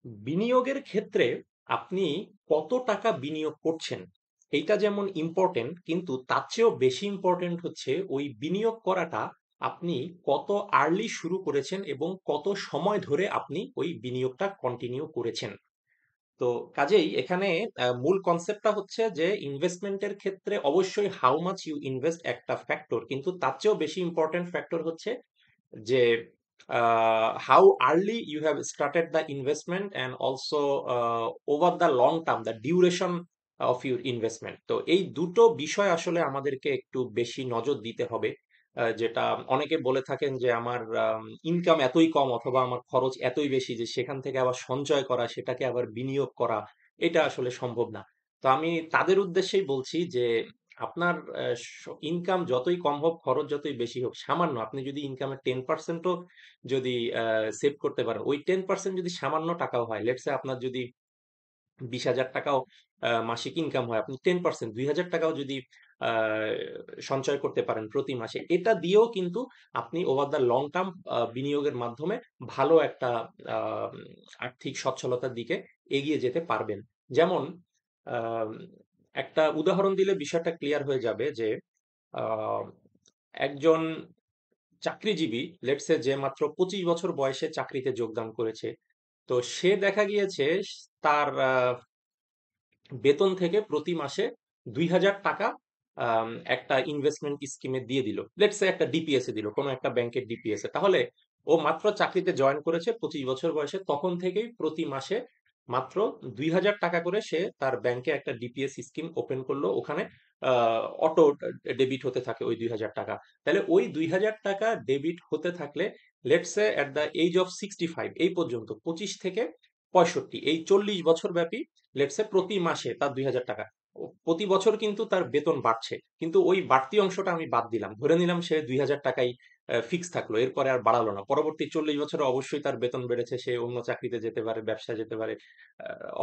বিনিয়োগের ক্ষেত্রে আপনি কত টাকা বিনিয়োগ করছেন এইটা যেমন ইম্পর্টেন্ট, কিন্তু তার চেয়েও বেশি ইম্পর্টেন্ট হচ্ছে ওই বিনিয়োগ করাটা আপনি কত আর্লি শুরু করেছেন এবং কত সময় ধরে আপনি ওই বিনিয়োগটা কন্টিনিউ করেছেন। তো কাজেই এখানে মূল কনসেপ্টটা হচ্ছে যে ইনভেস্টমেন্টের ক্ষেত্রে অবশ্যই হাউ মাচ ইউ ইনভেস্ট একটা ফ্যাক্টর, কিন্তু তার চেয়েও বেশি ইম্পর্টেন্ট ফ্যাক্টর হচ্ছে যে how early you have started the investment, and also over the long term the duration of your investment। তো এই দুটো বিষয় আসলে আমাদেরকে একটু বেশি নজর দিতে হবে। যেটা অনেকে বলে থাকেন যে আমার ইনকাম এতই কম অথবা আমার খরচ এতই বেশি যে সেখান থেকে আবার সঞ্চয় করা, সেটাকে আবার বিনিয়োগ করা, এটা আসলে সম্ভব না। তো আমি তাদের উদ্দেশ্যেই বলছি যে আপনার ইনকাম যতই কম হোক, খরচ যতই বেশি হোক, সামান্য আপনি যদি ইনকামের 10%ও যদি সেভ করতে পারেন, ওই 10% যদি সামান্য টাকাও হয়, লেটস সে আপনার যদি 20,000 টাকাও মাসিক ইনকাম হয়, আপনি 10% 2,000 টাকাও যদি আহ, সঞ্চয় করতে পারেন প্রতি মাসে, এটা দিয়েও কিন্তু আপনি ওভার দ্য লং টার্ম বিনিয়োগের মাধ্যমে ভালো একটা আহ, আর্থিক সচ্ছলতার দিকে এগিয়ে যেতে পারবেন। যেমন আহ, একটা উদাহরণ দিলে বিষয়টা ক্লিয়ার হয়ে যাবে যে আহ, একজন চাকরিজীবী, লেটস সে যে মাত্র 25 বছর বয়সে চাকরিতে যোগদান করেছে, তো সে দেখা গিয়েছে তার বেতন থেকে প্রতি মাসে 2,000 টাকা একটা ইনভেস্টমেন্ট স্কিমে দিয়ে দিল, লেটস সে একটা ডিপিএস এ দিল, কোনো একটা ব্যাংকের ডিপিএস এ। তাহলে ও মাত্র চাকরিতে জয়েন করেছে 25 বছর বয়সে, তখন থেকেই প্রতি মাসে মাত্র 2,000 টাকা করে সে তার ব্যাংকে একটা ডিপিএস স্কিম ওপেন করলো, ওখানে অটো ডেবিট হতে থাকে ওই 2,000 টাকা। তাহলে ওই 2,000 টাকা ডেবিট হতে থাকলে let's say at the age of 65, এই পর্যন্ত 25 থেকে 65, এই 40 বছর ব্যাপী লেটস সে প্রতি মাসে তার 2,000 টাকা, প্রতি বছর কিন্তু তার বেতন বাড়ছে, কিন্তু ওই বাড়তি অংশটা আমি বাদ দিলাম, ধরে নিলাম সে 2,000 টাকাই ফিক্স থাকলো, এরপরে আর বাড়ালো না। পরবর্তী 40 বছরে অবশ্যই তার বেতন বেড়েছে, সে অন্য চাকরিতে যেতে পারে, ব্যবসায় যেতে পারে,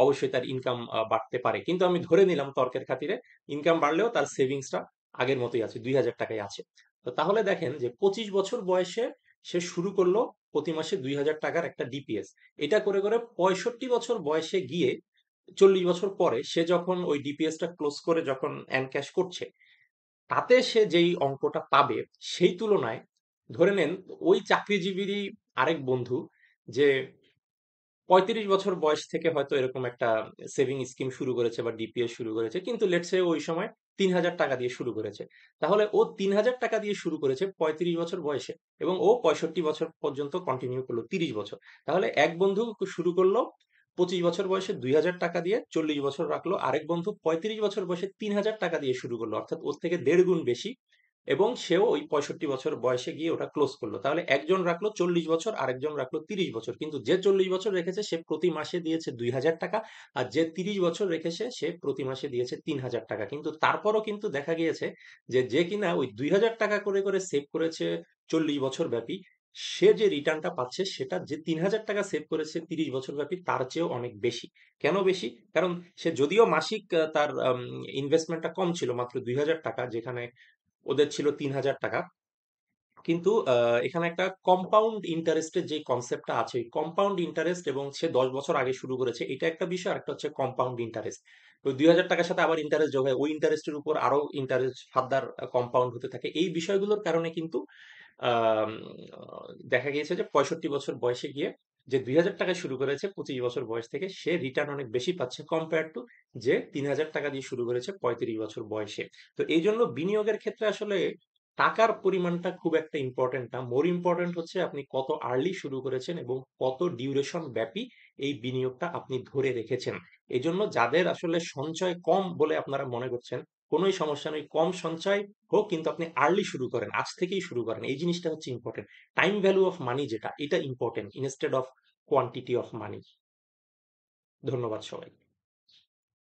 অবশ্যই তার ইনকাম বাড়তে পারে, কিন্তু আমি ধরে নিলাম তর্কের খাতিরে ইনকাম বাড়লেও তার সেভিংসটা আগের মতোই আছে, 2,000 টাকাই আছে। তো তাহলে দেখেন যে 25 বছর বয়সে সে শুরু করলো প্রতি মাসে 2,000 টাকার একটা ডিপিএস। এটা করে করে 65 বছর বয়সে গিয়ে 40 বছর পরে সে যখন ওই ডিপিএসটা ক্লোজ করে যখন এনক্যাশ করছে, তাতে সে যেই অঙ্কটা পাবে, সেই তুলনায় ধরে নেন ওই চাকরিজীবীরই আরেক বন্ধু, যে 35 বছর বয়স থেকে হয়তো এরকম একটা সেভিং স্কিম শুরু করেছে বা ডিপিএস শুরু করেছে, কিন্তু লেটস সে ওই সময় 3,000 টাকা দিয়ে শুরু করেছে। তাহলে ও 3,000 টাকা দিয়ে শুরু করেছে 35 বছর বয়সে, এবং ও 65 বছর পর্যন্ত কন্টিনিউ করলো 30 বছর। তাহলে এক বন্ধু শুরু করলো 25 বছর বয়সে 2,000 টাকা দিয়ে, 40 বছর রাখলো। আরেক বন্ধু 35 বছর বয়সে 3,000 টাকা দিয়ে শুরু করলো, অর্থাৎ ওর থেকে 1.5 গুণ বেশি, এবং সেও ওই 65 বছর বয়সে গিয়ে ওটা ক্লোজ করলো। তাহলে একজন রাখলো 40 বছর, আরেকজন রাখলো 30 বছর, কিন্তু যে 40 বছর রেখেছে সে প্রতি মাসে দিয়েছে 2,000 টাকা, আর যে 30 বছর রেখেছে সে প্রতি মাসে দিয়েছে 3,000 টাকা। কিন্তু তারপরও কিন্তু দেখা গিয়েছে যে যে কিনা ওই 2,000 টাকা করে করে সেভ করেছে 40 বছর ব্যাপী, সে যে রিটার্নটা পাচ্ছে সেটা যে 3,000 টাকা সেভ করেছে 30 বছর ব্যাপী তার চেয়েও অনেক বেশি। কেন বেশি? কারণ সে যদিও মাসিক তার ইনভেস্টমেন্টটা কম ছিল, মাত্র 2,000 টাকা, যেখানে ওদের ছিল 3,000 টাকা, কিন্তু এখানে একটা কম্পাউন্ড ইন্টারেস্টের যে কনসেপ্টটা আছে, ওই কম্পাউন্ড ইন্টারেস্ট, এবং সে 10 বছর আগে শুরু করেছে, এটা একটা বিষয়। একটা হচ্ছে কম্পাউন্ড ইন্টারেস্ট, ওই 2,000 টাকার সাথে আবার ইন্টারেস্ট যোগ হয়, ওই ইন্টারেস্টের উপর আরো ইন্টারেস্ট ফার্দার কম্পাউন্ড হতে থাকে। এই বিষয়গুলোর কারণে কিন্তু আম, দেখা গিয়েছে যে 65 বছর বয়সে গিয়ে যে 2,000 টাকায় শুরু করেছে 25 বছর বয়স থেকে, সে রিটার্ন অনেক বেশি পাচ্ছে কম্পেয়ার টু যে 3,000 টাকা দিয়ে শুরু করেছে 35 বছর বয়সে। তো এই জন্য বিনিয়োগের ক্ষেত্রে আসলে টাকার পরিমাণটা খুব একটা ইম্পর্টেন্ট না, মোর ইম্পর্টেন্ট হচ্ছে আপনি কত আর্লি শুরু করেছেন এবং কত ডিউরেশন ব্যাপী এই বিনিয়োগটা আপনি ধরে রেখেছেন। এই জন্য যাদের আসলে সঞ্চয় কম বলে আপনারা মনে করছেন, কোনোই সমস্যা নেই, কম সঞ্চয় হোক, কিন্তু আপনি আর্লি শুরু করেন, আজ থেকেই শুরু করেন, এই জিনিসটা হচ্ছে important. Time value of money যেটা, এটা important instead of quantity of money. ধন্যবাদ সবাই।